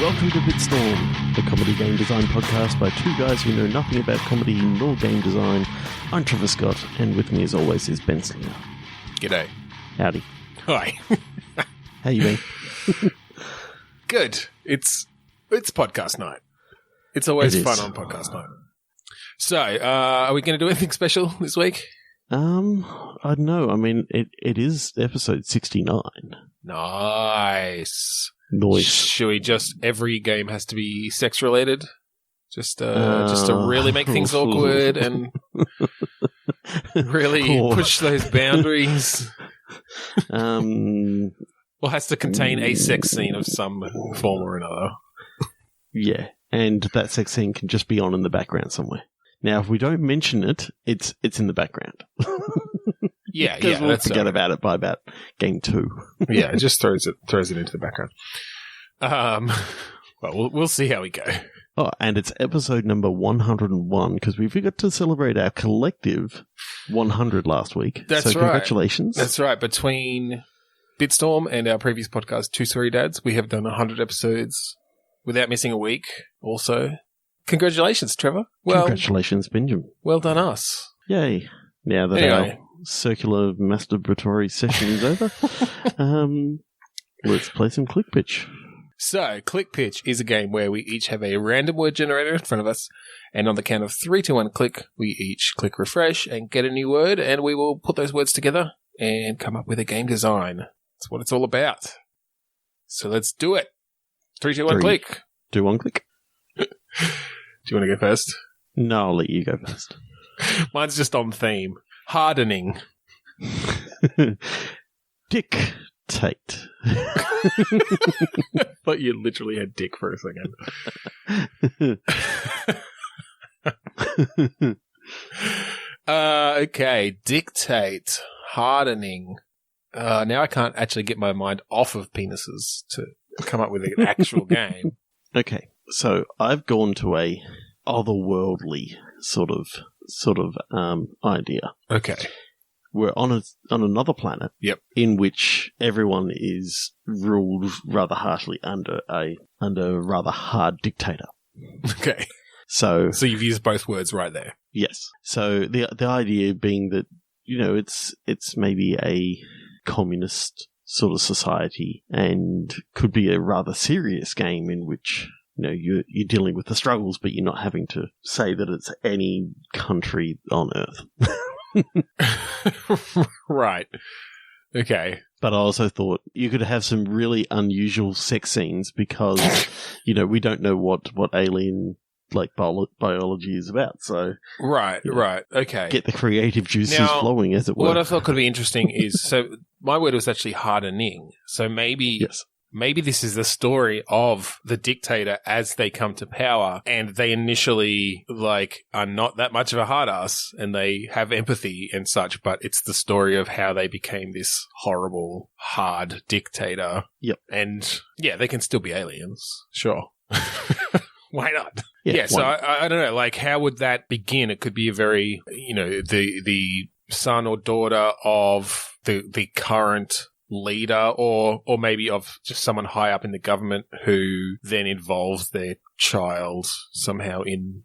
Welcome to Bitstorm, the comedy game design podcast by two guys who know nothing about comedy nor game design. I'm Trevor Scott, and with me as always is Ben Slinger. G'day. Howdy. Hi. How you been? Good. It's podcast night. It's always fun on podcast night. So, are we going to do anything special this week? I don't know. I mean, it is episode 69. Nice. Noice. Should we just, every game has to be sex related? Just to really make things awkward and really push those boundaries? Or has to contain a sex scene of some form or another? Yeah, and that sex scene can just be on in the background somewhere. Now, if we don't mention it, it's in the background. Yeah, because we'll forget about it by about game 2. Yeah, it just throws it into the background. Well, we'll see how we go. Oh, and it's episode number 101 because we forgot to celebrate our collective 100 last week. That's so right. Congratulations. That's right. Between Bitstorm and our previous podcast, Two Sorry Dads, we have done 100 episodes without missing a week. Also, congratulations, Trevor. Well, congratulations, Benjamin. Well done, us. Yay! Now that our circular masturbatory session is over, let's play some Click Pitch. So, Click Pitch is a game where we each have a random word generator in front of us, and on the count of 3, 2, 1, click, we each click refresh and get a new word, and we will put those words together and come up with a game design. That's what it's all about. So let's do it. 3, 2, 1, click. 2, 1, click. Do you want to go first? No, I'll let you go first. Mine's just on theme. Hardening. Dictate. But you literally had dick for a second. Okay, dictate. Hardening. Now I can't actually get my mind off of penises to come up with an actual game. Okay, so I've gone to a otherworldly sort of idea. Okay. We're on another planet. Yep. In which everyone is ruled rather harshly under a rather hard dictator. Okay. So you've used both words right there. Yes. So the idea being that, you know, it's maybe a communist sort of society and could be a rather serious game in which, you know, you're dealing with the struggles, but you're not having to say that it's any country on Earth. Right. Okay. But I also thought you could have some really unusual sex scenes because, you know, we don't know what alien like biology is about. So right. Okay. Get the creative juices flowing, as it were. What I thought could be interesting is, so my word was actually hardening. So maybe this is the story of the dictator as they come to power, and they initially are not that much of a hard ass, and they have empathy and such, but it's the story of how they became this horrible, hard dictator. Yep. And yeah, they can still be aliens. Sure. Why not? Yeah, so I don't know, how would that begin? It could be a very, you know, the son or daughter of the current leader or maybe of just someone high up in the government who then involves their child somehow in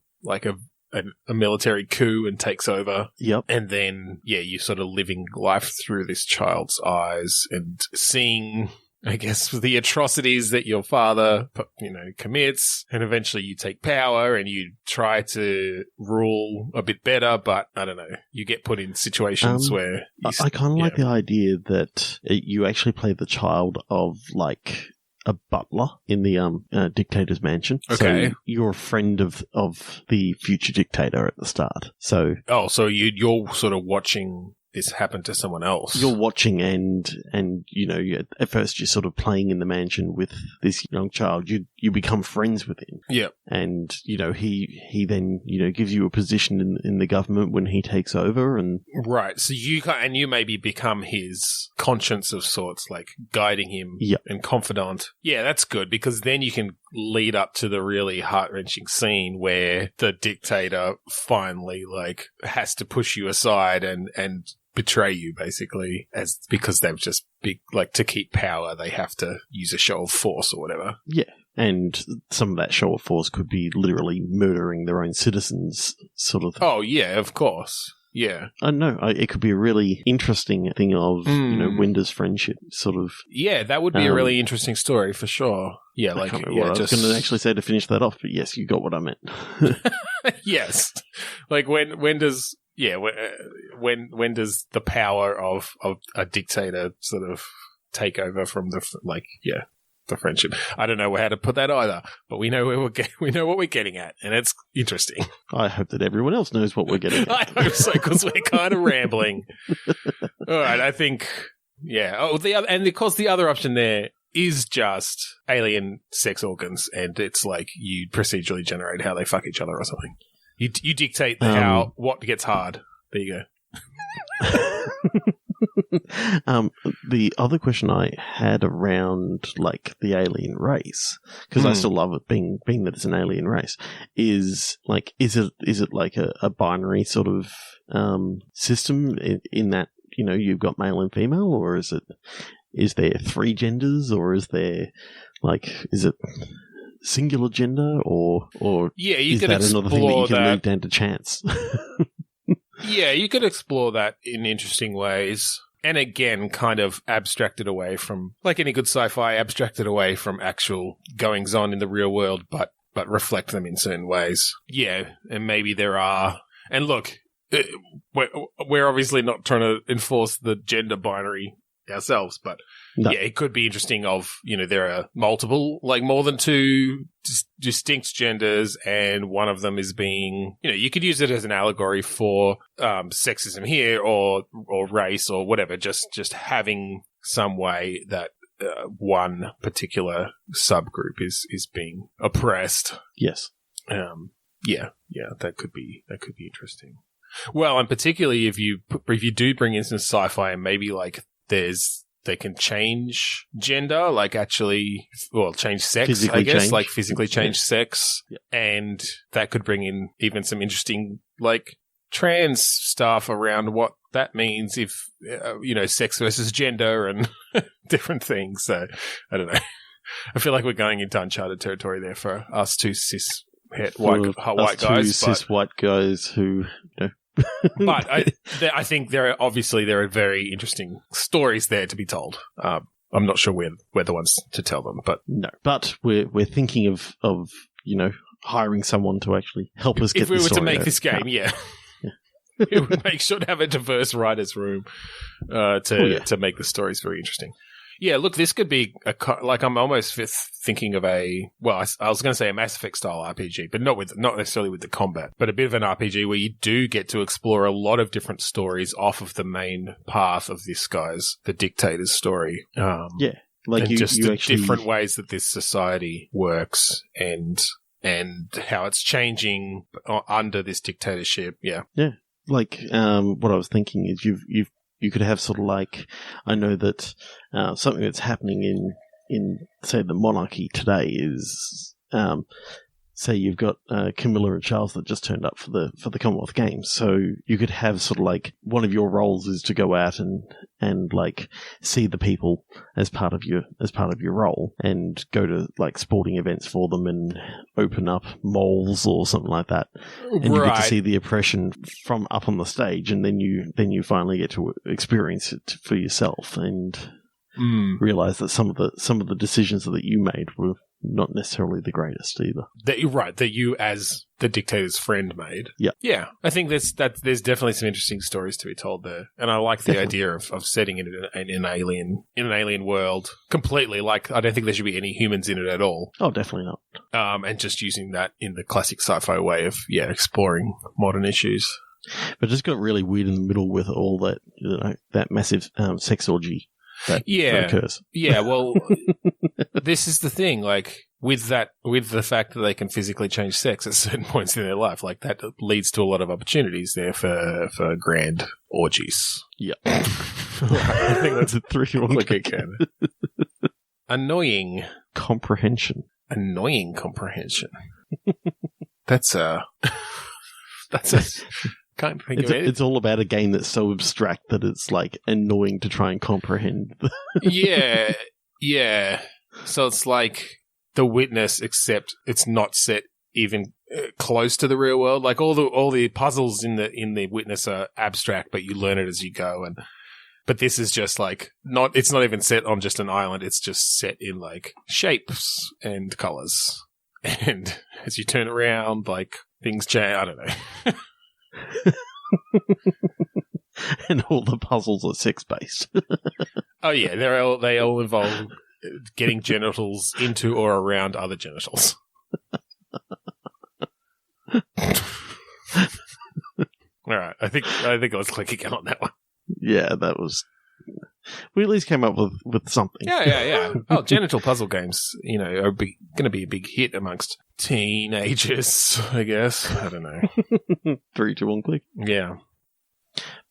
a military coup and takes over. Yep. And then, you're sort of living life through this child's eyes and seeing, I guess, the atrocities that your father, you know, commits, and eventually you take power and you try to rule a bit better, but I don't know, you get put in situations where I kind of like the idea that you actually play the child of a butler in the dictator's mansion. Okay. So you're a friend of the future dictator at the start. So you're sort of watching this happen to someone else. You're watching and you know, at first you're sort of playing in the mansion with this young child. You become friends with him. Yeah. And, you know, he then, you know, gives you a position in the government when he takes over. And right. So you maybe become his conscience of sorts, guiding him and confidant. Yeah, that's good, because then you can lead up to the really heart-wrenching scene where the dictator finally, has to push you aside and betray you, basically, because they've just to keep power, they have to use a show of force or whatever. Yeah. And some of that show of force could be literally murdering their own citizens, sort of. Oh, yeah, of course. Yeah. I don't know. It could be a really interesting thing of, Wenda's friendship, sort of. Yeah, that would be a really interesting story for sure. Yeah, I can't remember what I was going to actually say to finish that off, but yes, you got what I meant. Yes. Like when does the power of a dictator sort of take over from the friendship? I don't know how to put that either, but we know we know what we're getting at, and it's interesting. I hope that everyone else knows what we're getting at. I hope so, because we're kind of rambling. All right, I think, yeah. Oh, and of course the other option there is just alien sex organs, and it's like you procedurally generate how they fuck each other or something. You dictate what gets hard. There you go. The other question I had around like the alien race, because I still love it being that it's an alien race, is like is it like a binary sort of system in that, you know, you've got male and female, or is there three genders, or is it singular gender, or yeah, you is could that another thing that you can leave down to chance? Yeah, you could explore that in interesting ways. And again, kind of abstracted away from, like any good sci-fi, abstracted away from actual goings-on in the real world, but reflect them in certain ways. Yeah, and maybe there are... And look, we're obviously not trying to enforce the gender binary ourselves, but no. Yeah, it could be interesting of, you know, there are multiple, like more than two distinct genders, and one of them is being, you know, you could use it as an allegory for sexism here, or race, or whatever, just having some way that one particular subgroup is being oppressed. Yes. Yeah, that could be interesting. Well, and particularly if you do bring in some sci-fi, and maybe like they can change gender, like actually, well, change sex, physically, I guess, change. Like physically change sex. Yeah. And that could bring in even some interesting, like, trans stuff around what that means if, you know, sex versus gender and different things. So, I don't know. I feel like we're going into uncharted territory there for us two white guys. Cis white guys who, you know. But I think there are very interesting stories there to be told. I'm not sure we're the ones to tell them, but no. But we're thinking of you know, hiring someone to actually help us get. If we were to make this game, yeah. We would make sure to have a diverse writers' room to make the stories very interesting. Yeah, look, this could be I'm almost thinking of I was going to say a Mass Effect style RPG, but not necessarily with the combat, but a bit of an RPG where you do get to explore a lot of different stories off of the main path of this guy's, the Dictators story. Yeah, like you actually... different ways that this society works and how it's changing under this dictatorship. Yeah, yeah. Like what I was thinking is you could have sort of like, I know that something that's happening in say the monarchy today is, say you've got Camilla and Charles that just turned up for the Commonwealth Games. So you could have sort of like one of your roles is to go out and like see the people as part of your role, and go to like sporting events for them and open up malls or something like that. And you get to see the oppression from up on the stage, and then you finally get to experience it for yourself and realize that some of the decisions that you made were not necessarily the greatest either. That you as the dictator's friend made. Yeah. Yeah. I think there's definitely some interesting stories to be told there. And I like the idea of setting it in an alien world completely. Like, I don't think there should be any humans in it at all. Oh, definitely not. And just using that in the classic sci-fi way of, exploring modern issues. But it just got really weird in the middle with all that, you know, that massive sex orgy that occurs. Yeah, well, this is the thing, like, with the fact that they can physically change sex at certain points in their life, like, that leads to a lot of opportunities there for grand orgies. Yeah. I think that's a 3-1 quick can. Annoying comprehension. Annoying comprehension. That's can't think of it. It's all about a game that's so abstract that it's like annoying to try and comprehend. Yeah. So it's like The Witness, except it's not set even close to the real world. Like all the puzzles in the Witness are abstract, but you learn it as you go. But this is just like it's not even set on just an island. It's just set in like shapes and colors. And as you turn around, like things change. I don't know. And all the puzzles are sex based. Oh yeah, they all involve getting genitals into or around other genitals. All right, I think I was clicking on that one. Yeah, that was. We at least came up with something. Yeah. Oh, genital puzzle games, are going to be a big hit amongst teenagers, I guess. I don't know. 3, 2, 1, click. Yeah.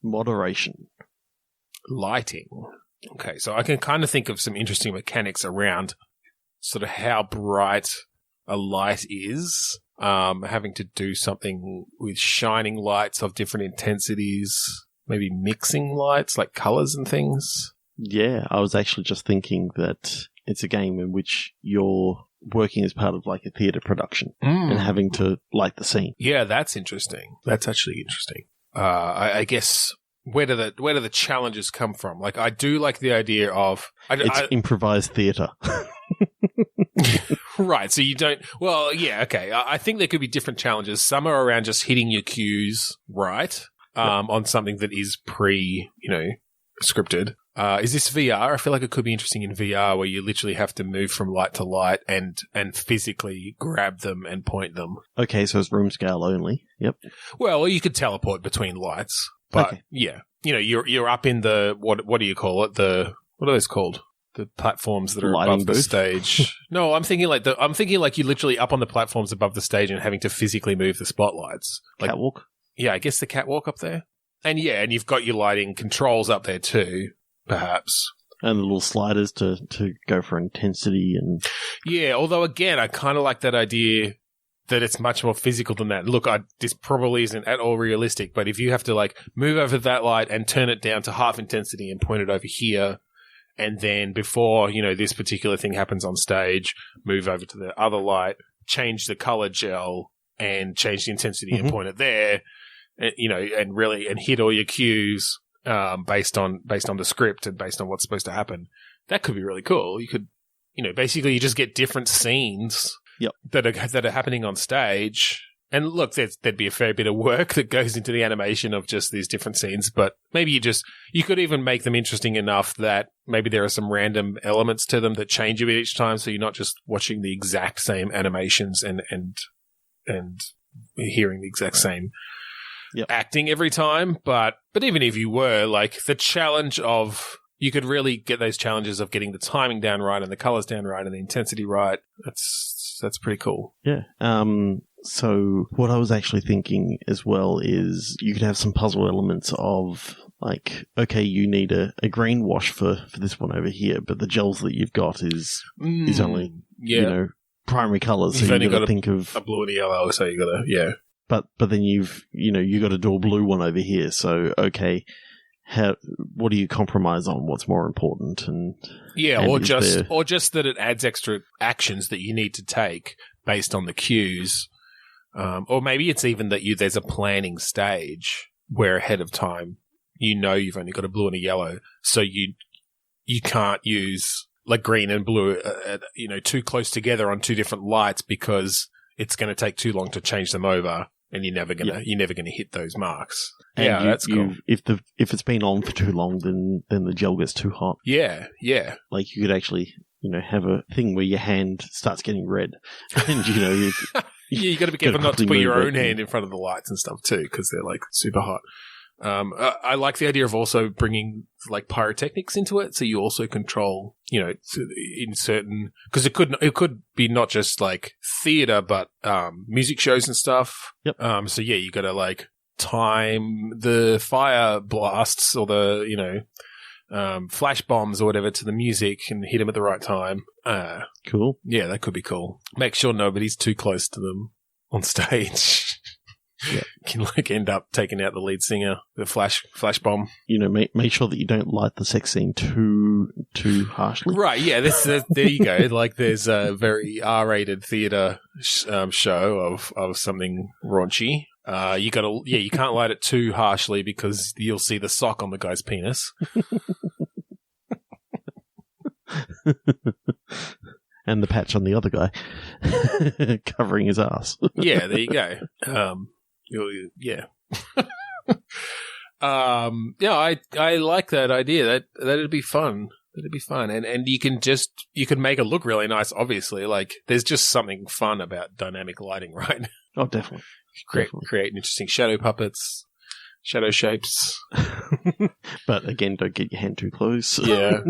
Moderation. Lighting. Okay, so I can kind of think of some interesting mechanics around sort of how bright a light is, having to do something with shining lights of different intensities, maybe mixing lights, like colors and things. Yeah, I was actually just thinking that it's a game in which you're working as part of like a theatre production and having to light the scene. Yeah, that's interesting. That's actually interesting. I guess where do the challenges come from? Like, I do like the idea of it's improvised theatre. Right. So you don't. Well, yeah. Okay. I think there could be different challenges. Some are around just hitting your cues right on something that is scripted. Is this VR? I feel like it could be interesting in VR, where you literally have to move from light to light and physically grab them and point them. Okay, so it's room scale only. Yep. Well, or you could teleport between lights, but yeah, you're up in the what do you call it? What are those called? The platforms that are lighting above the booth? Stage. No, I'm thinking like you're literally up on the platforms above the stage and having to physically move the spotlights. Like, catwalk. Yeah, I guess the catwalk up there, and you've got your lighting controls up there too. Perhaps. And the little sliders to go for intensity and... Yeah, although again, I kind of like that idea that it's much more physical than that. Look, this probably isn't at all realistic, but if you have to like move over that light and turn it down to half intensity and point it over here, and then before, this particular thing happens on stage, move over to the other light, change the color gel and change the intensity and point it there, and hit all your cues. Based on the script and based on what's supposed to happen, that could be really cool. You could, basically you just get different scenes that are happening on stage. And look, there'd be a fair bit of work that goes into the animation of just these different scenes, but maybe you could even make them interesting enough that maybe there are some random elements to them that change a bit each time, so you're not just watching the exact same animations and hearing the exact same acting every time, but even if you were, like, the challenge of, you could really get those challenges of getting the timing down right and the colors down right and the intensity right. That's pretty cool. Yeah. So what I was actually thinking as well is you could have some puzzle elements of, like, okay, you need a green wash for this one over here, but the gels that you've got is only primary colors. So you've got to think of a blue and a yellow. So you got to But then you've got to do a blue one over here. So okay, what do you compromise on? What's more important? Or just that it adds extra actions that you need to take based on the cues, or maybe it's even that there's a planning stage where ahead of time you've only got a blue and a yellow, so you can't use like green and blue too close together on two different lights because it's going to take too long to change them over. And you're never gonna hit those marks. And that's cool. If it's been on for too long, then the gel gets too hot. Yeah. Like you could actually, have a thing where your hand starts getting red, and you got to be careful not to put your own hand in front of the lights and stuff too, because they're like super hot. I like the idea of also bringing like pyrotechnics into it, so you also control, in certain, because it could be not just like theater, but music shows and stuff. Yep. So yeah, you got to like time the fire blasts or the flash bombs or whatever to the music and hit them at the right time. Cool. Yeah, that could be cool. Make sure nobody's too close to them on stage. can like end up taking out the lead singer, the flash bomb. Make sure that you don't light the sex scene too harshly. Right? Yeah. There you go. Like there's a very R-rated theater show of something raunchy. You can't light it too harshly because you'll see the sock on the guy's penis. And the patch on the other guy covering his ass. Yeah, there you go. Yeah. I like that idea. That'd be fun. That'd be fun. And you can make it look really nice, obviously. Like there's just something fun about dynamic lighting, right? Oh, definitely. Create interesting shadow puppets, shadow shapes. But again, don't get your hand too close. Yeah.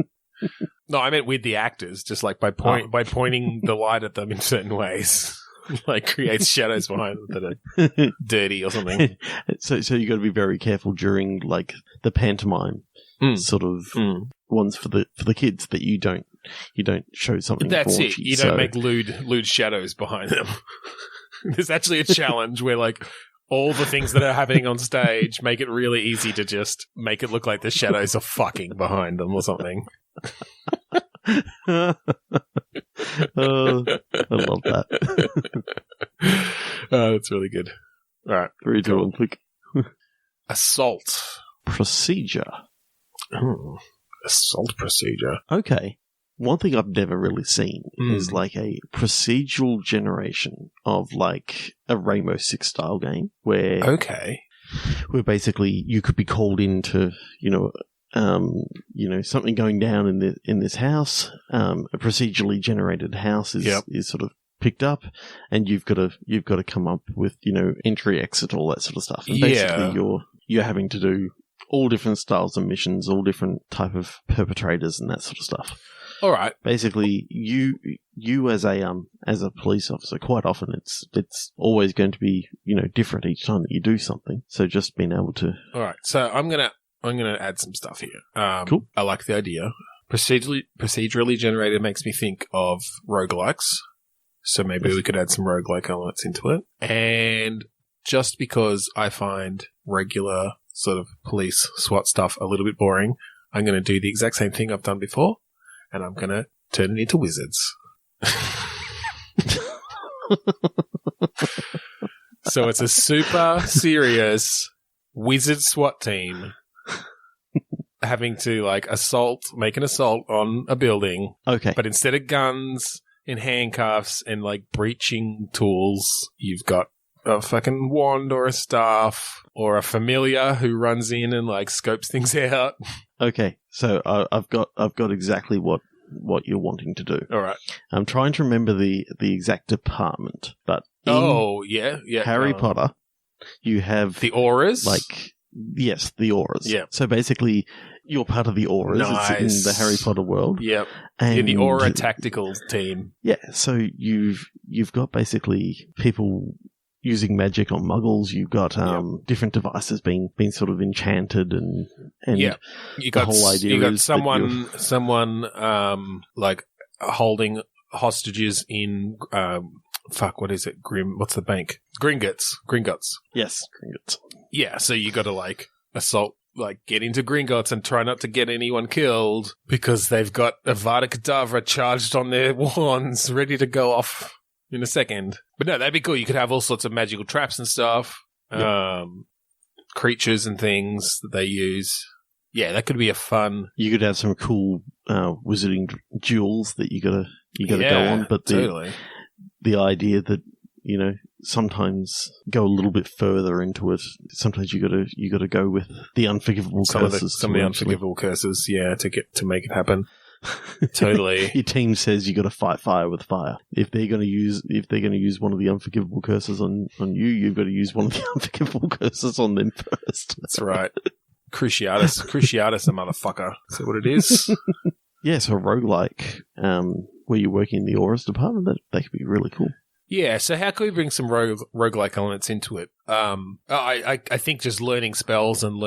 No, I meant with the actors, just like by pointing the light at them in certain ways, like creates shadows behind them that are dirty or something. So you got to be very careful during like the pantomime sort of ones for the kids that you don't show something. That's raunchy, it. You don't make lewd shadows behind them. There's actually a challenge where like all the things that are happening on stage make it really easy to just make it look like the shadows are fucking behind them or something. I love that. That's really good. All right. 3, 2, 1, click. Assault. Procedure. Assault procedure. Okay. One thing I've never really seen is like a procedural generation of like a Rainbow Six style game where basically you could be called into, something going down in this house. A procedurally generated house is sort of picked up, and you've got to come up with entry, exit, all that sort of stuff. And basically, you're having to do all different styles of missions, all different type of perpetrators, and that sort of stuff. All right. Basically, you as a police officer, quite often it's always going to be different each time that you do something. So just being able to. All right. So I'm gonna add some stuff here. Cool. I like the idea. Procedurally generated makes me think of roguelikes. So maybe we could add some roguelike elements into it. And just because I find regular sort of police SWAT stuff a little bit boring, I'm going to do the exact same thing I've done before, and I'm going to turn it into wizards. So it's a super serious wizard SWAT team having to make an assault on a building. Okay. But instead of guns and handcuffs and like breaching tools, you've got a fucking wand or a staff or a familiar who runs in and like scopes things out. Okay. So I've got exactly what you're wanting to do. All right. I'm trying to remember the exact department, but Harry Potter, you have the auras. Yes, the auras. Yeah. So basically, you're part of the auras. Nice. It's in the Harry Potter world. Yep. And in the aura tactical team. Yeah. So you've got basically people using magic on muggles. You've got different devices being sort of enchanted and you got the whole idea. You got someone like holding hostages in what is it? What's the bank? Gringotts. Yes, Gringotts. Yeah, so you got to like assault, like get into Gringotts and try not to get anyone killed because they've got Avada Kedavra charged on their wands, ready to go off in a second. But no, that'd be cool. You could have all sorts of magical traps and stuff, creatures and things that they use. Yeah, that could be a fun. You could have some cool wizarding duels that you gotta go on, but the idea that sometimes go a little bit further into it. Sometimes you gotta go with the unforgivable curses. Some of the unforgivable curses, to make it happen. Totally. Your team says you got to fight fire with fire. If they're going to use one of the unforgivable curses on you, you've got to use one of the unforgivable curses on them first. That's right. Cruciatus, a motherfucker. Is that what it is? Yeah, so a roguelike, where you're working in the auras department, that could be really cool. Yeah, so how can we bring some roguelike elements into it? I think just learning spells and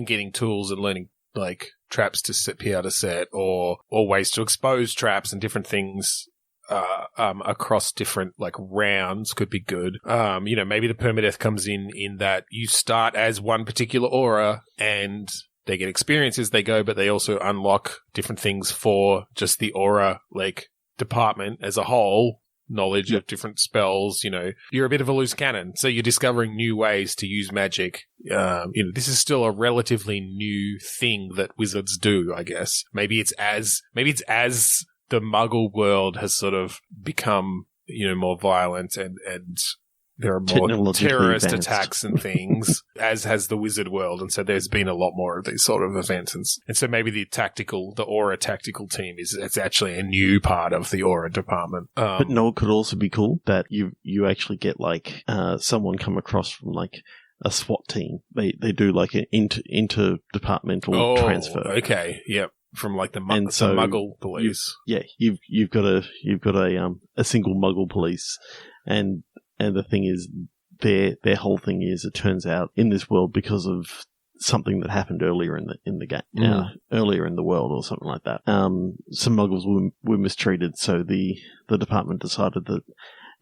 getting tools and learning like traps to be able to set or ways to expose traps and different things across different like rounds could be good. Maybe the permadeath comes in that you start as one particular aura and they get experience as they go, but they also unlock different things for just the aura like department as a whole. Knowledge of different spells, you're a bit of a loose cannon, so you're discovering new ways to use magic. This is still a relatively new thing that wizards do, I guess. Maybe it's as the Muggle world has sort of become, more violent and there are more terrorist attacks and things, as has the wizard world. And so there's been a lot more of these sort of events. And so maybe the aura tactical team it's actually a new part of the aura department. But no, it could also be cool that you actually get like someone come across from like a SWAT team. They do like an interdepartmental transfer. Okay. Yep. From like the Muggle police. You've got a single Muggle police, and the thing is, their whole thing is, it turns out in this world, because of something that happened earlier in the game, earlier in the world or something like that. Some Muggles were mistreated, so the department decided that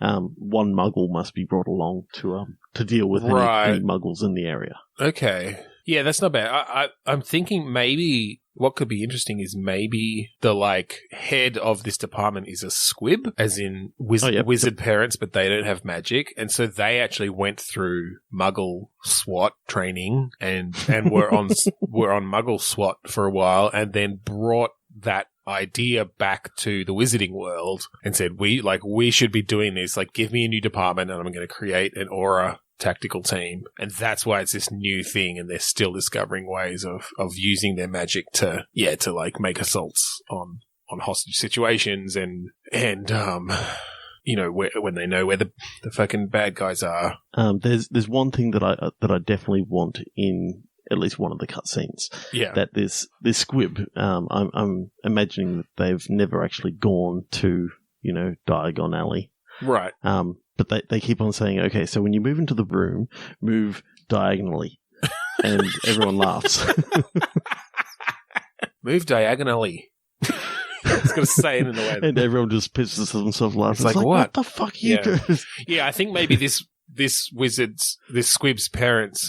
one Muggle must be brought along to deal with any Muggles in the area. Okay. Yeah, that's not bad. I'm thinking maybe what could be interesting is maybe the like head of this department is a squib, as in wizard parents, but they don't have magic, and so they actually went through Muggle SWAT training and were on Muggle SWAT for a while, and then brought that idea back to the wizarding world and said, we should be doing this. Like, give me a new department, and I'm going to create an aura tactical team. And that's why it's this new thing, and they're still discovering ways of using their magic to like make assaults on hostage situations and when they know where the fucking bad guys are. There's one thing that I definitely want in at least one of the cutscenes. Yeah. That this squib, I'm imagining that they've never actually gone to, Diagon Alley. Right. But they keep on saying, okay, so when you move into the room, move diagonally. And everyone laughs. Move diagonally. I was going to say it in a way. And everyone just pisses themselves laughing. It's like, what the fuck are you doing? Yeah, I think maybe this squib's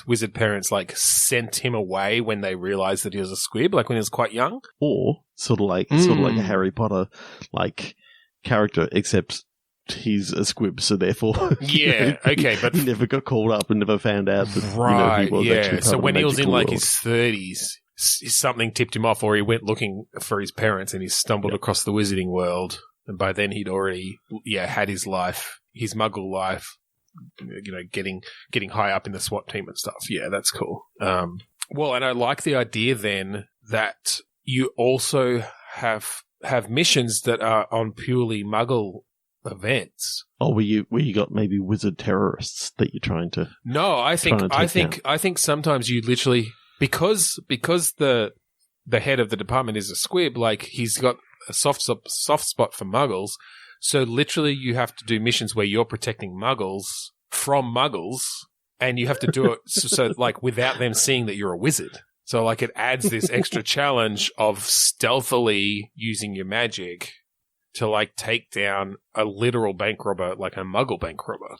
wizard parents, like, sent him away when they realized that he was a squib, like when he was quite young. Or sort of like a Harry Potter, like, character, except he's a squib, so therefore but he never got called up and never found out that he was actually so when he was in like his 30s, something tipped him off, or he went looking for his parents and he stumbled across the wizarding world, and by then he'd already had his life, his Muggle life, getting high up in the SWAT team and stuff. Yeah, that's cool. Well, and I like the idea then that you also have missions that are on purely Muggle events. Oh, where you got maybe wizard terrorists that you're trying to? No, I think sometimes you literally, because the head of the department is a squib, like, he's got a soft spot for Muggles. So literally, you have to do missions where you're protecting Muggles from Muggles, and you have to do it so like without them seeing that you're a wizard. So like it adds this extra challenge of stealthily using your magic to like take down a literal bank robber, like a Muggle bank robber,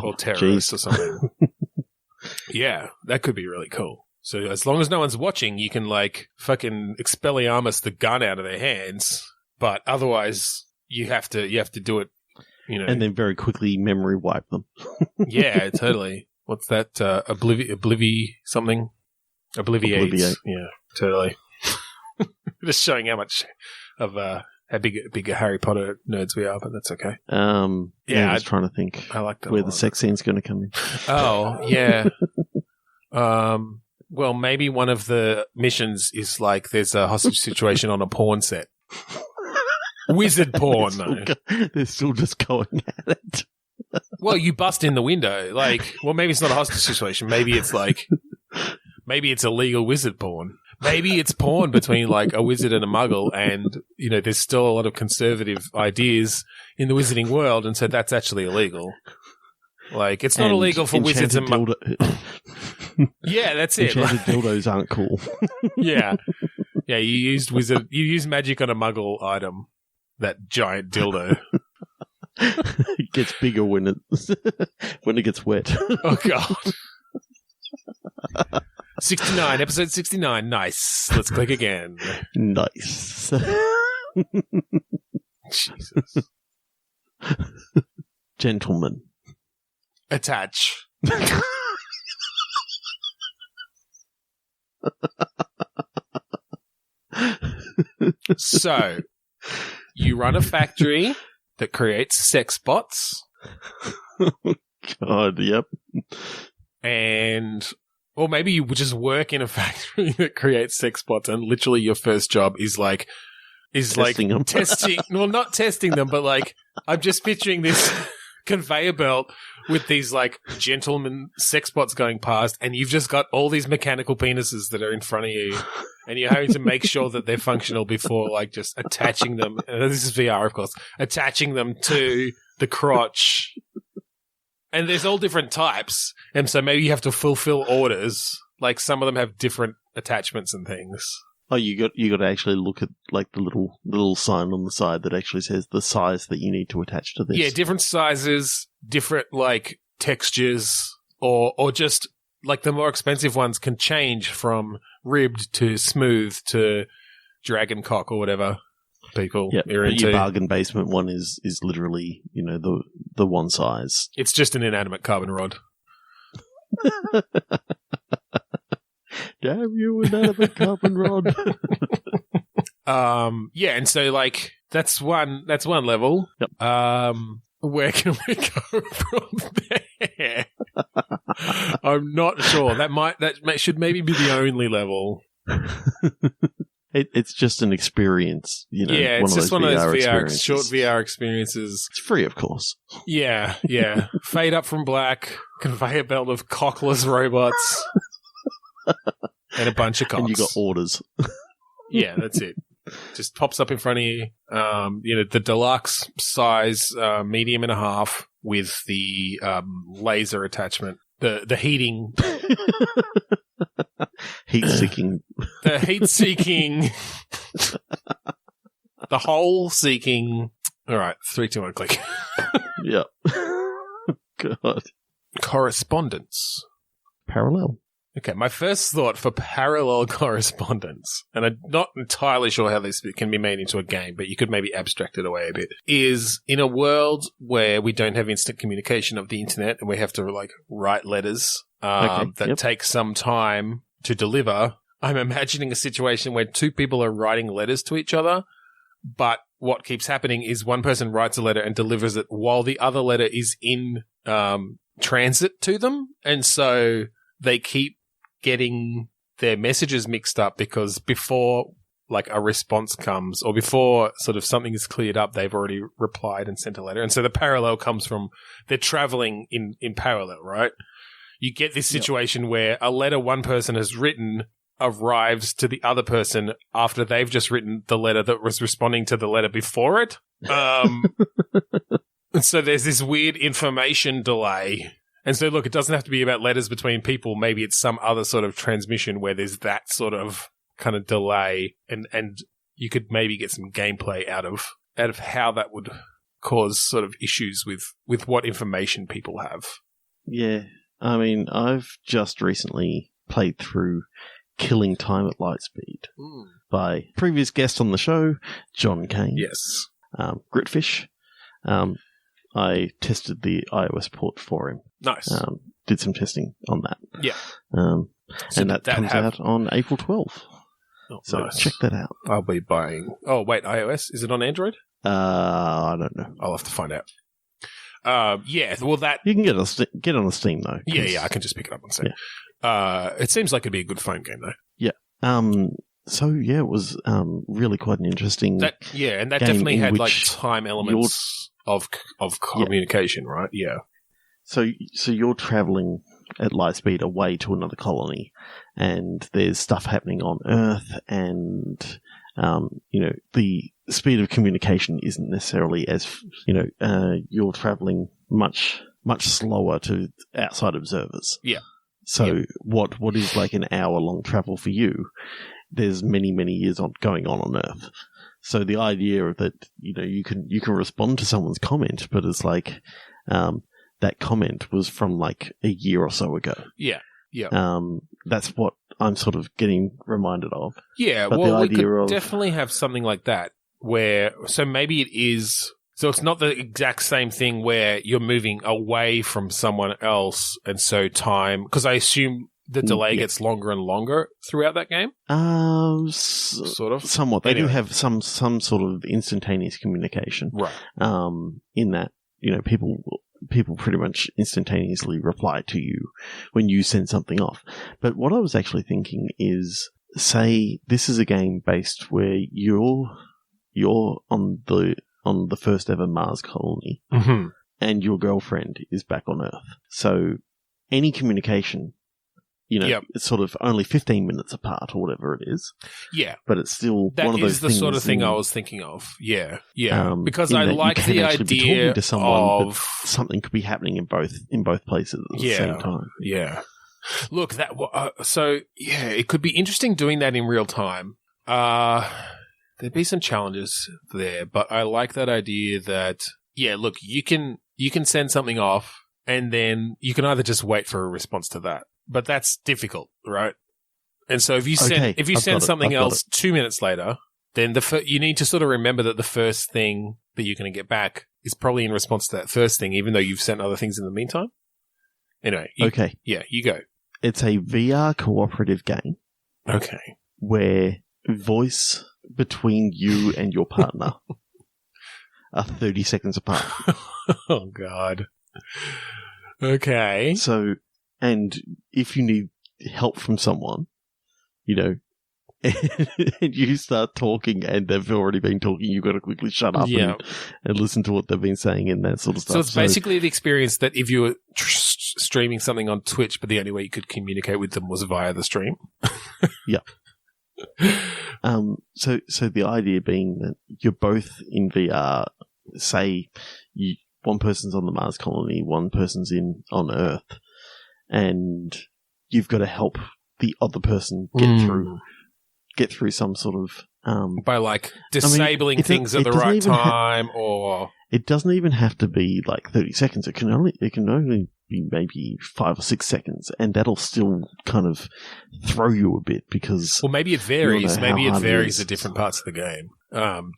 or terrorist or something. Yeah, that could be really cool. So as long as no one's watching, you can like fucking Expelliarmus the gun out of their hands, but otherwise you have to do it, and then very quickly memory wipe them. Yeah, totally. What's that? Obliviate. Yeah, totally. Just showing how much of how big a Harry Potter nerds we are, but that's okay. I was trying to think. I like that where the sex scene's going to come in. Oh yeah. Well, maybe one of the missions is like there's a hostage situation on a porn set. Wizard porn, though. They're still just going at it. Well, you bust in the window. Like, well, maybe it's not a hostage situation. Maybe it's illegal wizard porn. Maybe it's porn between like a wizard and a Muggle, and there's still a lot of conservative ideas in the wizarding world, and so that's actually illegal. Like, it's not illegal for wizards and Muggles. Yeah, that's it. Enchanted dildos aren't cool. Yeah. Yeah, you use magic on a Muggle item. that giant dildo. It gets bigger when it gets wet. Oh, God. 69, episode 69. Nice. Let's click again. Nice. Jesus. Gentlemen. Attach. So, you run a factory that creates sex bots. God, yep. Or maybe you just work in a factory that creates sex bots, and literally your first job is Testing them. testing. Well, not testing them, but like I'm just picturing this conveyor belt with these like gentleman sex bots going past, and you've just got all these mechanical penises that are in front of you, and you're having to make sure that they're functional before like just attaching them. This is VR, of course. Attaching them to the crotch. And there's all different types, and so maybe you have to fulfill orders. Like some of them have different attachments and things. Oh, you got to actually look at like the little sign on the side that actually says the size that you need to attach to this. Yeah, different sizes, different like textures, or just like the more expensive ones can change from ribbed to smooth to dragon cock or whatever. People are into. Your bargain basement one is literally, the one size. It's just an inanimate carbon rod. Damn you, inanimate carbon rod. Yeah, and so like that's one level. Yep. Where can we go from there? I'm not sure. That should maybe be the only level. It's just an experience, Yeah, it's just one of those short VR experiences. It's free, of course. Yeah. Fade up from black, conveyor belt of cockless robots, and a bunch of cocks. And you got orders. Yeah, that's it. Just pops up in front of you. The deluxe size, medium and a half with the laser attachment. The heating. Heat-seeking. The heat-seeking. The hole-seeking. All right, 3, 2, 1, click. Yep. God. Correspondence. Parallel. Okay, my first thought for parallel correspondence, and I'm not entirely sure how this can be made into a game, but you could maybe abstract it away a bit, is in a world where we don't have instant communication of the internet and we have to like write letters that take some time to deliver, I'm imagining a situation where two people are writing letters to each other, but what keeps happening is one person writes a letter and delivers it while the other letter is in transit to them, and so they keep getting their messages mixed up because before like a response comes or before sort of something is cleared up, they've already replied and sent a letter. And so the parallel comes from they're traveling in parallel, right? You get this situation where a letter one person has written arrives to the other person after they've just written the letter that was responding to the letter before it. And so there's this weird information delay. And so, look, it doesn't have to be about letters between people. Maybe it's some other sort of transmission where there's that sort of kind of delay, and you could maybe get some gameplay out of how that would cause sort of issues with what information people have. Yeah. I mean, I've just recently played through Killing Time at Lightspeed by previous guest on the show, John Kane. Yes. Gritfish. I tested the iOS port for him. Nice. Did some testing on that. Yeah. So and that comes out on April 12th. Oh, so nice. check that out. I'll be buying... Oh, wait, iOS? Is it on Android? I don't know. I'll have to find out. Yeah, well that... You can get on Steam, though. Yeah, I can just pick it up on Steam. Yeah. It seems like it'd be a good phone game, though. Yeah. So, yeah, it was really quite an interesting and that definitely had, like, time elements of communication, right? Yeah. So you're traveling at light speed away to another colony, and there's stuff happening on Earth, and the speed of communication isn't necessarily as you're traveling much slower to outside observers. Yeah. So what is like an hour long travel for you? There's many years going on Earth. So the idea of that, you can respond to someone's comment, but it's like that comment was from like a year or so ago. Yeah. That's what I'm sort of getting reminded of. Yeah, but well, we could definitely have something like that where, so maybe it is, so it's not the exact same thing where you're moving away from someone else, and so time, because I assume the delay gets longer and longer throughout that game? Sort of. Somewhat. They do have some sort of instantaneous communication. Right. In that, people pretty much instantaneously reply to you when you send something off. But what I was actually thinking is, say this is a game based where you're on the first ever Mars colony, and your girlfriend is back on Earth. So any communication, it's sort of only 15 minutes apart or whatever it is. Yeah. But it's still that one of those is the things sort of thing I was thinking of. Yeah. Because I like the idea to someone, of something could be happening in both places at the same time. Yeah. Look, it could be interesting doing that in real time. There'd be some challenges there, but I like that idea that, look, you can send something off and then you can either just wait for a response to that. But that's difficult, right? And so if you send something else 2 minutes later, then you need to sort of remember that the first thing that you're going to get back is probably in response to that first thing, even though you've sent other things in the meantime. Anyway. You go. It's a VR cooperative game. Okay. Where voice between you and your partner are 30 seconds apart. Oh, God. Okay. So, and if you need help from someone, and you start talking and they've already been talking, you've got to quickly shut up and listen to what they've been saying and that sort of stuff. So it's basically the experience that if you were streaming something on Twitch, but the only way you could communicate with them was via the stream. Yeah. So the idea being that you're both in VR, say one person's on the Mars colony, one person's on Earth, and you've got to help the other person get through some sort of by like disabling things at the right time, or it doesn't even have to be like 30 seconds. It can only be maybe 5 or 6 seconds, and that'll still kind of throw you a bit because maybe it varies. Maybe it varies at different parts of the game,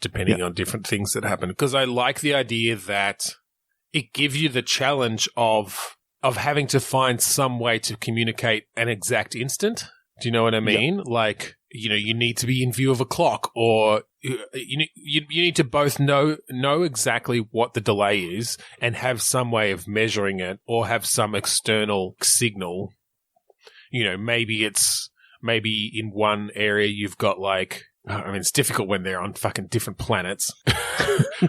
depending on different things that happen. Because I like the idea that it gives you the challenge of having to find some way to communicate an exact instant. Do you know what I mean? Yep. Like, you need to be in view of a clock, or you need to both know exactly what the delay is and have some way of measuring it, or have some external signal. Maybe in one area you've got like, it's difficult when they're on fucking different planets.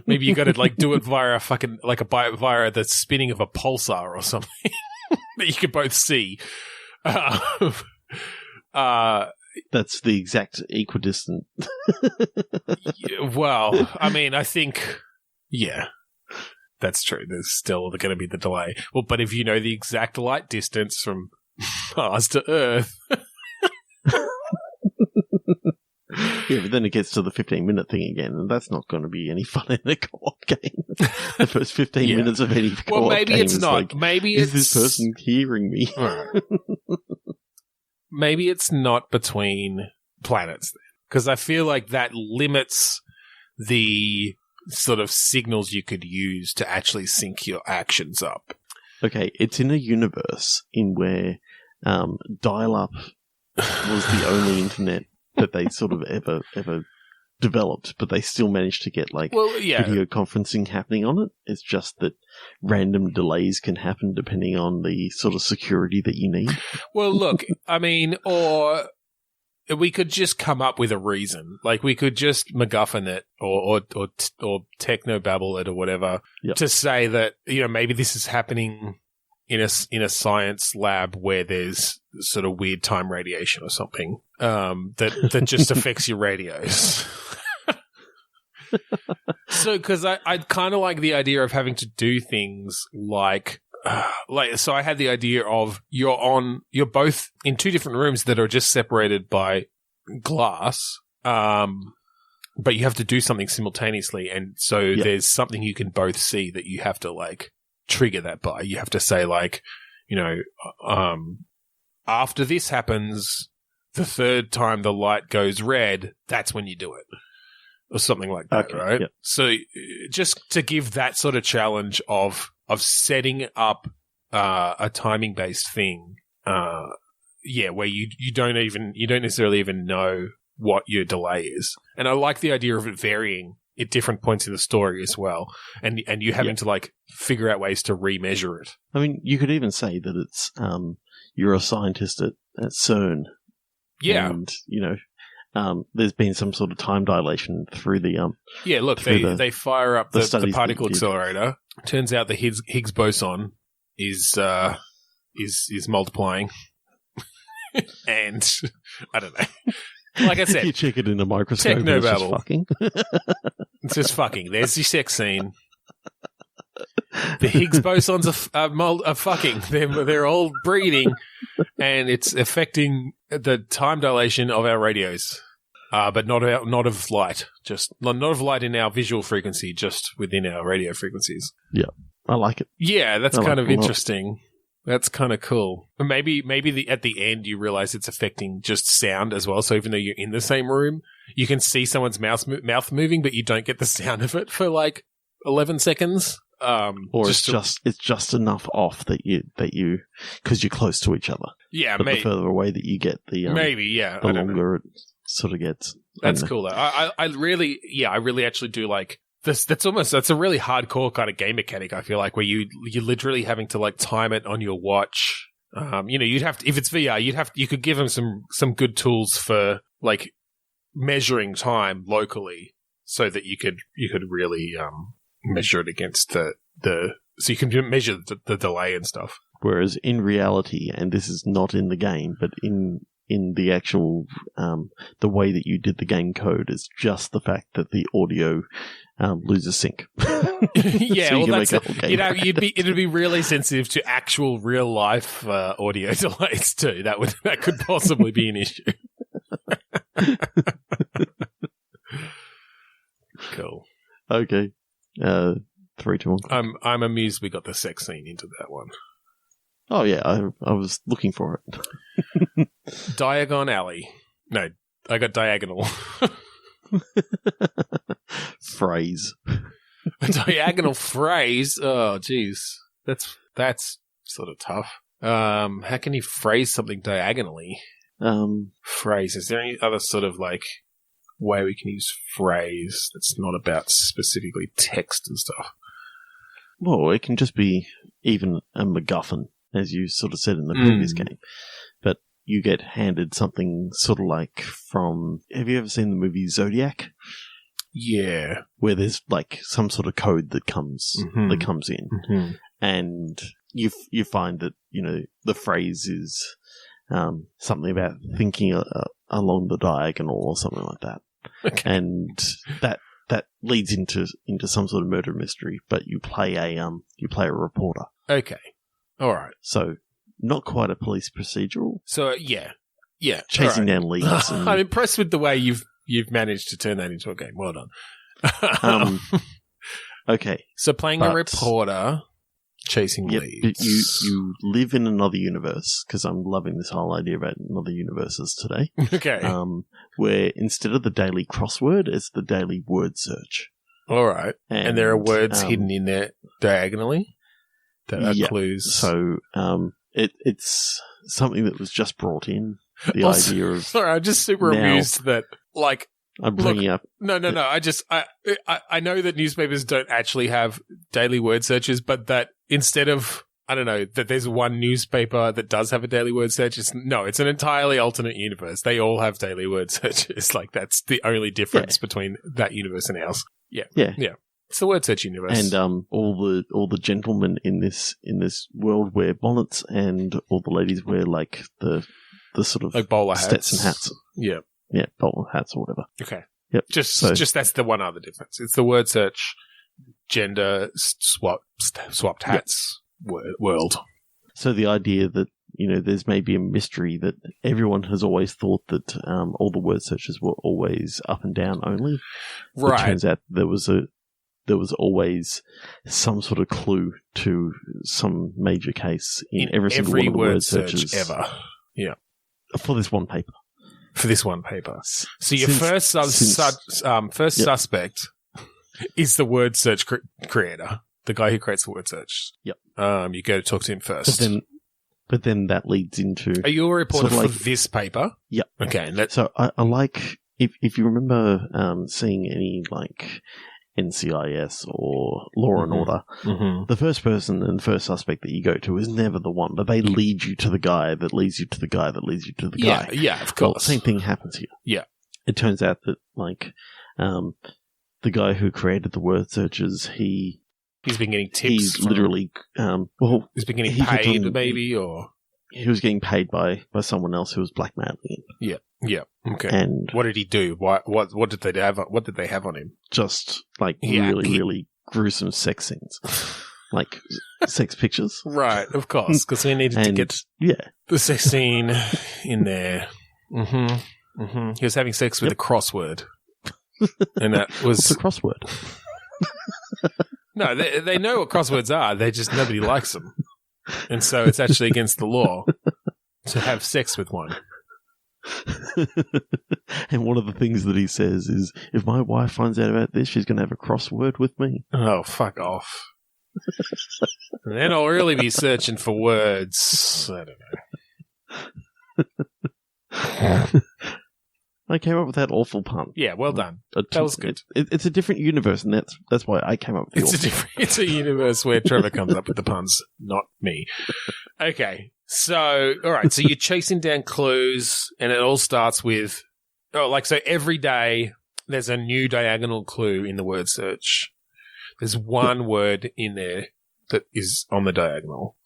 Maybe you got to like do it via via the spinning of a pulsar or something that you can both see. That's the exact equidistant. Well, I think, that's true. There's still going to be the delay. Well, but if you know the exact light distance from Mars to Earth. Yeah, but then it gets to the 15-minute thing again, and that's not going to be any fun in a co-op game. The first 15 minutes of any co-op maybe game it's is not. Like, maybe is this person hearing me? Right. Maybe it's not between planets, because I feel like that limits the sort of signals you could use to actually sync your actions up. Okay, it's in a universe in where dial-up was the only internet that they sort of ever developed, but they still managed to get video conferencing happening on it. It's just that random delays can happen depending on the sort of security that you need. Well, look, or we could just come up with a reason. Like, we could just MacGuffin it or technobabble it or whatever to say that, maybe this is happening in a science lab where there's sort of weird time radiation or something that just affects your radios. So, because I kind of like the idea of having to do things so I had the idea of you're both in two different rooms that are just separated by glass. but you have to do something simultaneously, and so there's something you can both see that you have to like trigger that by. You have to say like, after this happens, the third time the light goes red, that's when you do it. Or something like that, right? Yep. So just to give that sort of challenge of setting up a timing based thing, where you don't necessarily even know what your delay is. And I like the idea of it varying at different points in the story as well, and you having to like figure out ways to remeasure it. I mean, you could even say that it's you're a scientist at CERN. Yeah, and there's been some sort of time dilation through the they fire up the particle accelerator. Turns out the Higgs boson is multiplying, and I don't know. Like I said, you check it in a microscope. Technobabble. It's just fucking. It's just fucking. There's the sex scene. The Higgs bosons are fucking. They're all breathing, and it's affecting the time dilation of our radios, but not of light. Just not of light in our visual frequency, just within our radio frequencies. Yeah, I like it. Yeah, that's kind of interesting. That's kind of cool. Maybe at the end you realize it's affecting just sound as well. So even though you're in the same room, you can see someone's mouth moving, but you don't get the sound of it for like 11 seconds. Or it's just enough off that you because you're close to each other. Yeah, but the further away that you get, the longer it sort of gets. That's cool though. I really actually do like this. That's a really hardcore kind of game mechanic. I feel like where you're literally having to like time it on your watch. You'd have to, if it's VR, you could give them some good tools for like measuring time locally, so that you could really measure it against so you can measure the delay and stuff. Whereas in reality, and this is not in the game, but in the actual the way that you did the game code is just the fact that the audio loses sync. Yeah, so that's it. It'd be really sensitive to actual real life audio delays too. That could possibly be an issue. Cool. Okay. 3, 2, 1. I'm amused we got the sex scene into that one. Oh yeah, I was looking for it. Diagon Alley. No, I got diagonal. Phrase. A diagonal phrase. Oh, jeez, that's sort of tough. How can you phrase something diagonally? Phrase. Is there any other sort of like way we can use phrase that's not about specifically text and stuff? Well, it can just be even a MacGuffin, as you sort of said in the previous game. But you get handed something sort of like from... Have you ever seen the movie Zodiac? Yeah. Where there's like some sort of code that comes in. Mm-hmm. And you find that, the phrase is something about thinking along the diagonal or something like that. Okay. And that leads into some sort of murder mystery, but you play a reporter. Okay. All right. So not quite a police procedural. So yeah. Chasing down leads. I'm impressed with the way you've managed to turn that into a game. Well done. Okay. So playing a reporter, chasing leads. But you live in another universe, because I'm loving this whole idea about another universes today. Okay. Where instead of the daily crossword, it's the daily word search. All right. And there are words hidden in there diagonally that are clues. So it's something that was just brought in. The idea of... Sorry, I'm just super amused that, like... I'm bringing up... No. I know that newspapers don't actually have daily word searches, but that instead of... I don't know, that there's one newspaper that does have a daily word search. It's an entirely alternate universe. They all have daily word searches. Like, that's the only difference between that universe and ours. Yeah. It's the word search universe. And all the gentlemen in this world wear bonnets, and all the ladies wear, like, the sort of... Like bowler hats. Stetson hats. Yeah. Yeah, bowler hats or whatever. Okay. Yep. Just that's the one other difference. It's the word search, gender, swapped hats world. So the idea that there's maybe a mystery that everyone has always thought that all the word searches were always up and down only. Right. It turns out there was always some sort of clue to some major case in every single one of the word searches ever. Yeah. For this one paper. So your first suspect is the word search creator, the guy who creates the word search. Yep. You go to talk to him first. But then that leads into... Are you a reporter for this paper? Yep. Okay. So I like... If you remember seeing any, like, NCIS or Law and Order, the first person and first suspect that you go to is never the one, but they lead you to the guy that leads you to the guy that leads you to the guy. Yeah, of course. Well, same thing happens here. Yeah. It turns out that, like, the guy who created the word searches, he's been getting tips. He's literally, he's been getting paid, maybe, or he was getting paid by someone else who was blackmailing him. Yeah. Okay. And what did he do? What did they have? What did they have on him? Just like really gruesome sex scenes, like sex pictures. Right, of course, because we needed to get the sex scene in there. He was having sex with a crossword, and that was What's a crossword. No, they know what crosswords are. They just nobody likes them, and so it's actually against the law to have sex with one. And one of the things that he says is, if my wife finds out about this, she's going to have a crossword with me. Oh, fuck off. And then I'll really be searching for words. I don't know. I came up with that awful pun. Yeah, well done. That was good. It's a different universe, and that's why I came up with It's a universe where Trevor comes up with the puns, not me. Okay, so, all right, so you're chasing down clues, and it all starts with, so every day there's a new diagonal clue in the word search. There's one word in there that is on the diagonal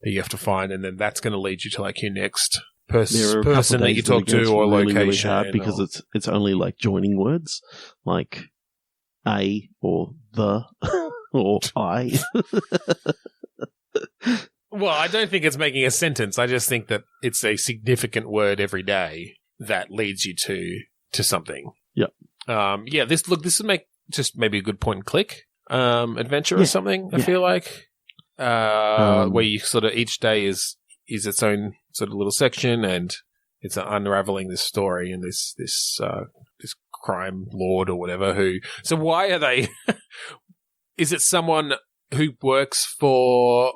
that you have to find, and then that's going to lead you to, like, your next person that you talk to or really, location. Really hard because it's only like joining words, like a or the or I. Well, I don't think it's making a sentence. I just think that it's a significant word every day that leads you to something. Yep. This would make just maybe a good point and click adventure or something. I feel like where you sort of each day is its own sort of little section, and it's unraveling this story and this crime lord or whatever who. So why are they? Is it someone who works for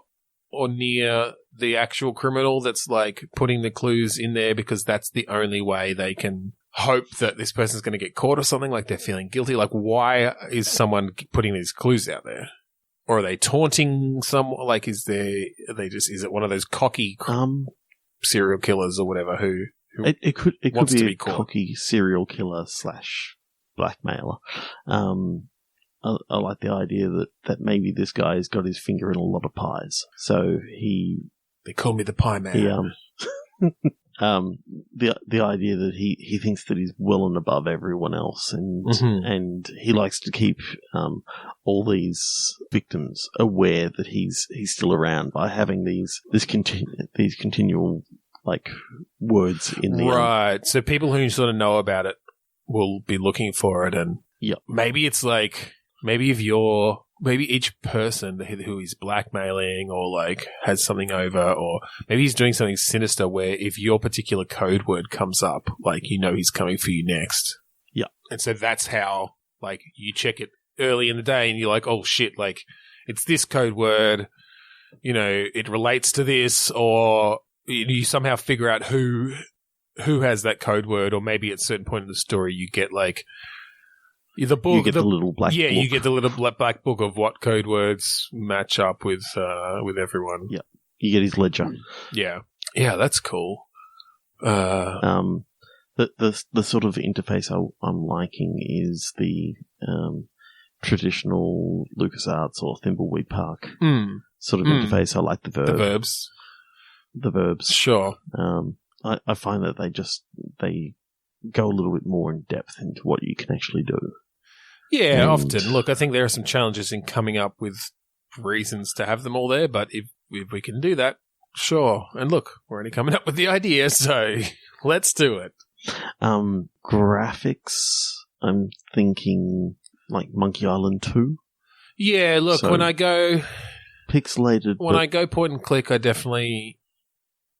or near the actual criminal that's like putting the clues in there because that's the only way they can hope that this person's going to get caught or something? Like they're feeling guilty. Like why is someone putting these clues out there? Or are they taunting someone? Like, is it one of those cocky serial killers or whatever who it could wants be to a be caught? Cocky serial killer / blackmailer. I like the idea that maybe this guy's got his finger in a lot of pies. So they call me the pie man. The idea that he thinks that he's well and above everyone else, and he likes to keep all these victims aware that he's still around by having these continual like words in the right. So people who sort of know about it will be looking for it, and maybe it's like maybe each person who he's blackmailing or like has something over, or maybe he's doing something sinister where if your particular code word comes up, like he's coming for you next. Yeah. And so that's how like you check it early in the day and you're like, oh shit, like it's this code word, it relates to this, or you somehow figure out who has that code word, or maybe at a certain point in the story you get like the book. You get the little black book. You get the little black book of what code words match up with everyone. Yeah. You get his ledger. Yeah. Yeah, that's cool. The sort of interface I'm liking is the traditional LucasArts or Thimbleweed Park sort of interface. I like the verbs. Sure. I find that they go a little bit more in depth into what you can actually do. Yeah, often. Look, I think there are some challenges in coming up with reasons to have them all there, but if we can do that, Sure. And look, we're only coming up with the idea, so let's do it. Graphics, I'm thinking like Monkey Island 2. Yeah, look, So, when I go pixelated. I go point and click, I definitely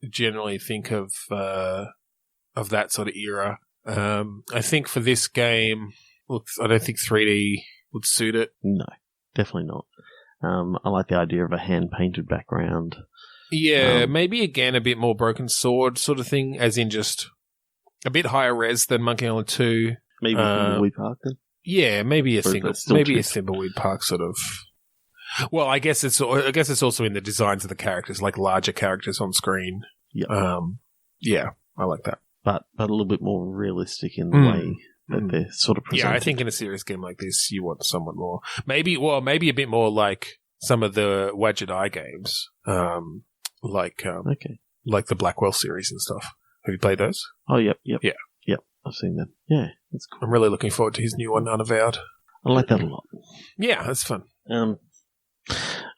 generally think of that sort of era. I think for this game, look, I don't think 3D would suit it. No, definitely not. I like the idea of a hand-painted background. Yeah, maybe again a bit more Broken Sword sort of thing, as in just a bit higher res than Monkey Island 2. Maybe Thimbleweed Park then? Yeah, maybe a cheap. Thimbleweed Park sort of. Well, I guess it's also in the designs of the characters, like larger characters on screen. Yeah. Yeah, I like that. But a little bit more realistic in the way that they're sort of presented. Yeah, I think in a serious game like this, you want somewhat more. Maybe a bit more like some of the Wadget Eye games, like the Blackwell series and stuff. Have you played those? Oh, yep. Yeah. I've seen them. Yeah, that's cool. I'm really looking forward to his new one, Unavowed. I like that a lot. Yeah, that's fun.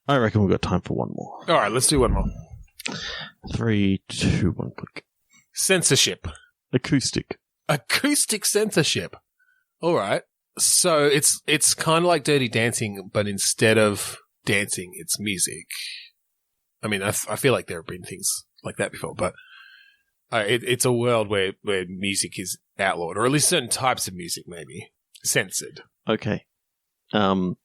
I reckon we've got time for one more. All right, let's do one more. 3, 2, 1, click. Censorship. Acoustic Censorship. All right. So it's kind of like Dirty Dancing, but instead of dancing, it's music. I mean, I feel like there have been things like that before, but it's a world where music is outlawed, or at least certain types of music maybe censored. Okay. I'm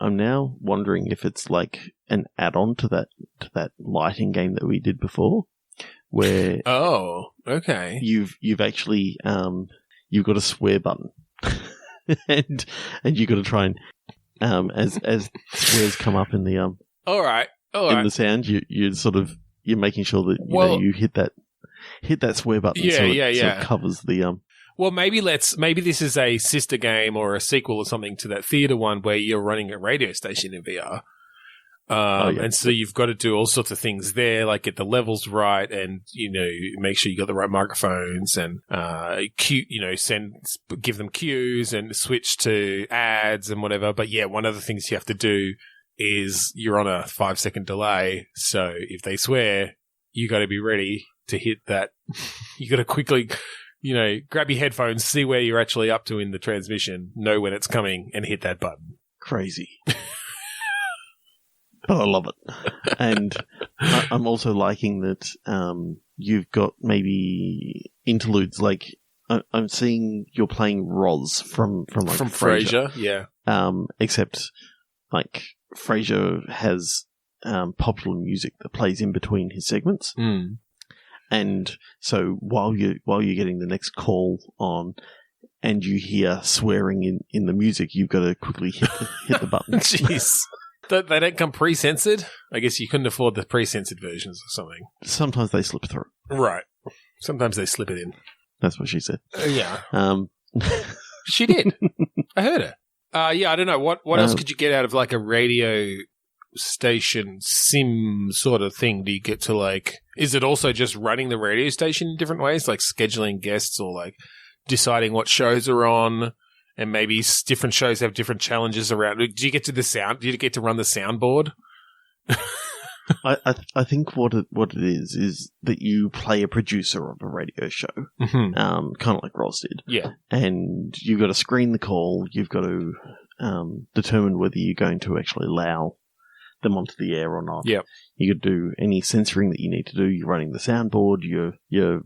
now wondering if it's like an add-on to that lighting game that we did before, where okay, you've actually you've got a swear button, and you got to try and as swears come up in the all right in the sound, you're making sure that you hit that swear button. So it covers the Well, maybe this is a sister game or a sequel or something to that theater one where you're running a radio station in VR. And so you've got to do all sorts of things there, like get the levels right and, make sure you got the right microphones and, give them cues and switch to ads and whatever. But yeah, one of the things you have to do is you're on a 5-second delay. So if they swear, you got to be ready to hit that. You got to quickly, grab your headphones, see where you're actually up to in the transmission, know when it's coming, and hit that button. Crazy. But I love it. And I'm also liking that you've got maybe interludes. Like, I'm seeing you're playing Roz from Frasier. Yeah. Except, like, Frasier has popular music that plays in between his segments. Mm. And so while you're getting the next call on and you hear swearing in the music, you've got to quickly hit the button. Jeez. They don't come pre-censored? I guess you couldn't afford the pre-censored versions or something. Sometimes they slip through. Right. Sometimes they slip it in. That's what she said. Yeah. She did. I heard her. Yeah, I don't know. What else could you get out of like a radio station sim sort of thing? Do you get to like, is it also just running the radio station in different ways, like scheduling guests or like deciding what shows are on, and maybe different shows have different challenges around? Do you get to run the soundboard? I think what it is that you play a producer of a radio show, mm-hmm. Kind of like Ross did. Yeah, and you've got to screen the call. You've got to determine whether you're going to actually allow them onto the air or not. Yep. You could do any censoring that you need to do. You're running the soundboard. You're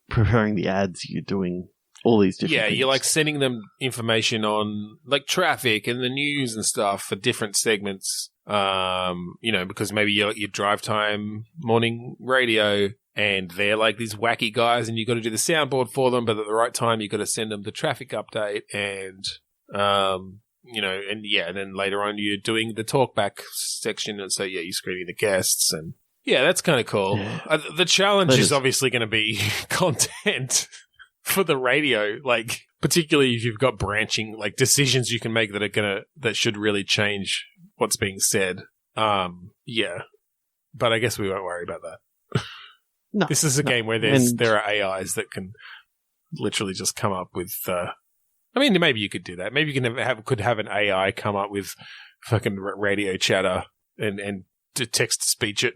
preparing the ads. You're doing all these different things. You're like sending them information on like traffic and the news and stuff for different segments. Because maybe your drive time morning radio and they're like these wacky guys and you got to do the soundboard for them, but at the right time you got to send them the traffic update and and then later on you're doing the talkback section, and so you're screening the guests, and that's kind of cool. Yeah. The challenge is obviously going to be content for the radio, like particularly if you've got branching like decisions you can make that should really change what's being said. But I guess we won't worry about that. No, this is a game where there are AIs that can literally just come up with. Maybe you could do that. Maybe you can could have an AI come up with fucking radio chatter and to text to speech it.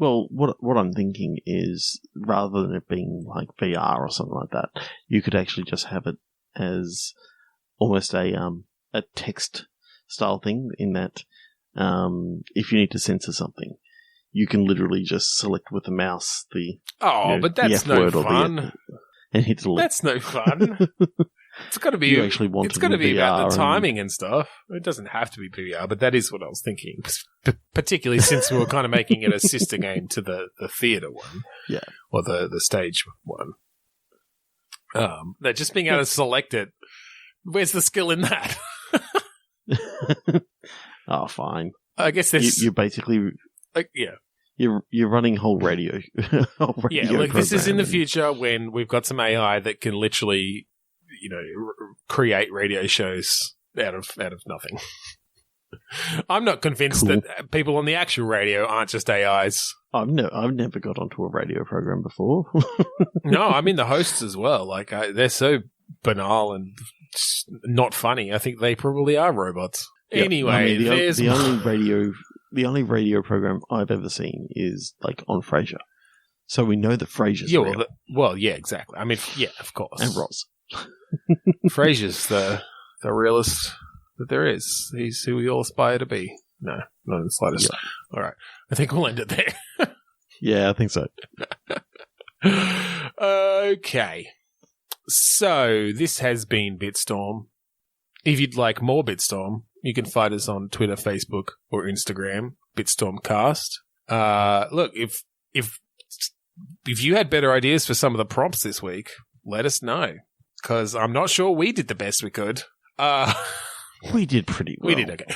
Well, what I'm thinking is, rather than it being like VR or something like that, you could actually just have it as almost a text style thing, in that if you need to censor something, you can literally just select with the mouse but that's no fun. And hit delete. That's no fun. It's got to be. You actually want it's got to be VR about the timing and stuff. It doesn't have to be VR, but that is what I was thinking. Particularly since we were kind of making it a sister game to the theatre one, or the stage one. That just being able to select it. Where's the skill in that? Oh, fine. I guess there's. You're basically. You're running whole radio. This is in the future when we've got some AI that can literally, create radio shows out of nothing. I'm not convinced that people on the actual radio aren't just AIs. I've never got onto a radio program before. No, I mean the hosts as well. Like they're so banal and not funny. I think they probably are robots. Yep. Anyway, the only radio program I've ever seen is like on Frasier. So we know that Frasier's real. Well, yeah, exactly. I mean, yeah, of course. And Roz. Frasier's the realest that there is. He's who we all aspire to be. No, not in the slightest. Yep. All right. I think we'll end it there. Yeah, I think so. Okay. So this has been Bitstorm. If you'd like more Bitstorm, you can find us on Twitter, Facebook, or Instagram, BitstormCast. Look, if you had better ideas for some of the prompts this week, let us know, because I'm not sure we did the best we could. We did pretty well. We did okay.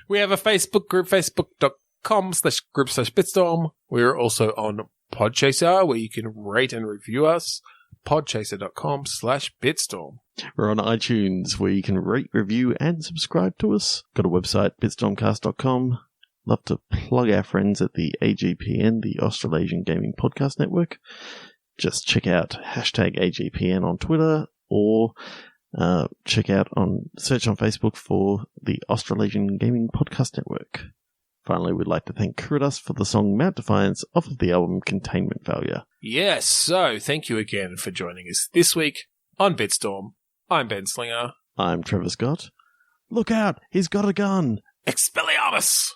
We have a Facebook group, facebook.com/group/Bitstorm. We're also on Podchaser, where you can rate and review us. Podchaser.com/Bitstorm. We're on iTunes, where you can rate, review, and subscribe to us. Got a website, bitstormcast.com. Love to plug our friends at the AGPN, the Australasian Gaming Podcast Network. Just check out #AGPN on Twitter, or search on Facebook for the Australasian Gaming Podcast Network. Finally, we'd like to thank Kuridas for the song Mount Defiance off of the album Containment Failure. Yes, so thank you again for joining us this week on Bitstorm. I'm Ben Slinger. I'm Trevor Scott. Look out, he's got a gun! Expelliarmus!